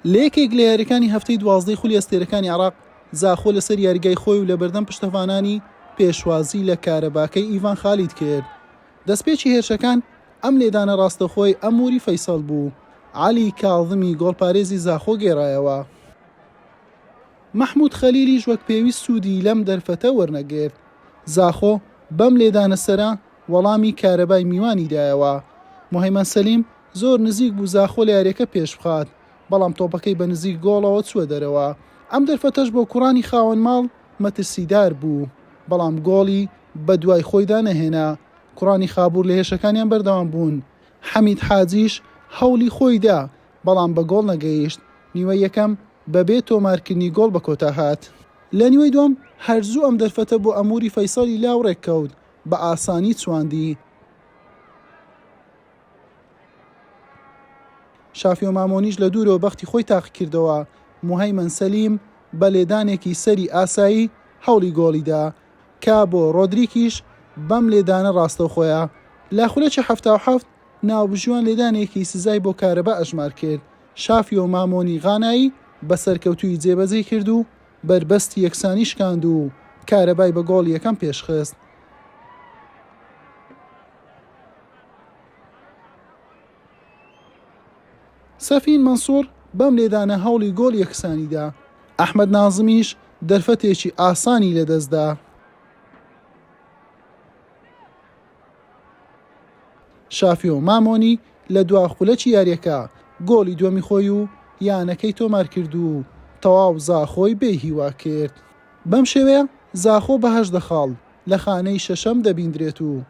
لە یەکێک لە یاریەکانی هەفتەی 12 خولی ئەستێرەکانی عێراق زاخۆ لەسەر یاریگای خۆی و لە بەردەم پشتەوانانی پێشوازی لە کارەباکەی ئیڤان خالید کرد. دەستپێکی هێرشەکان ئەم لێدانە ڕاستەخۆی ئەموری فەیسەڵ بوو. عەلی کاڵدمی گۆڵپارێزی زاخۆ گێڕایەوە. مەحموود خەلیلیش وەک پێویست سوودی لەم دەرفەتە وەرنەگرت. زاخۆ بەم لێدانە سەرا وەڵامی کارەبای میوانی دایەوە. موهەیمەن سەلیم زۆر نزیک بوو زاخۆ لە یاریەکە پێش بخات، بەڵام تۆپەکەی بە نزیک گۆڵەوە چووە دەرەوە. ئەم دەرفەتەش بۆ کوڕانی خاوەن ماڵ مەترسیدار بوو، بەڵام گۆڵی بە دوای خۆیدا نەهێنا. کوڕانی خابوور لە هێشەکانیان بەردەوام بوون. حەمید حاجیش هەوڵی خۆیدا، بەڵام بە گۆڵ نەگەیشت. نیوە یەکەم بەبێ تۆمارکردنی گۆڵ بە کۆتا هات. لە نیوەی دووەم هەرزوو ئەم دەرفەتە بۆ ئەموری فەیسەڵی لاوڕێک کەوت، بە ئاسانی چواندی. شافی و مامۆنیش لە دوورەوە بەختی خۆی تاقی کردەوە. موهەیمەن سەلیم بە لێدانێکی سەری ئاسایی هەوڵی گۆڵیدا، کا بۆ ڕۆدریکیش بەم لێدانە ڕاستەوخۆیە. لاخولەکی 77 ناوبژوان لێدانێکی سزای بۆ کارەبا ئەژمار کرد. شافی و مامۆنی غانایی بە سەرکەوتووی جێبەجێ کرد و بربەستی یەکسانی شکاند و کارەبای بە گۆڵ یەکەم پێشخست. سەفین مەنسوور بەم لێدانە هەوڵی گۆڵ یەکسانیدا. ئەحمەد نازمیش دەرفەتێکی ئاسانی لەدەستدا. شافی و مامۆنی لە دواخولەکی یاریەکە گۆڵی دووەمی خۆی و یانەکەی تۆمار کرد و تەواو زاخۆی بێهیوا کرد. بەم شێوەیە زاخۆ بە 18 خاڵ لە خانەی شەشەم دەبیندرێت و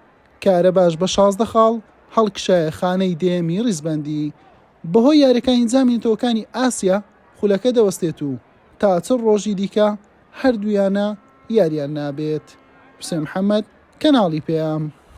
کارەباش بە 16 خاڵ هەڵکشایە خانەی دێمی ڕیزبەندی. بەهۆی یاریەکە ئینجامێنەوەکانی ئاسیا خولەکە دەوەستێت و تا چەند ڕۆژی دیکە هەردوویانە یاریان نابێت. حوسێن محەممەد، کەناڵی پێام.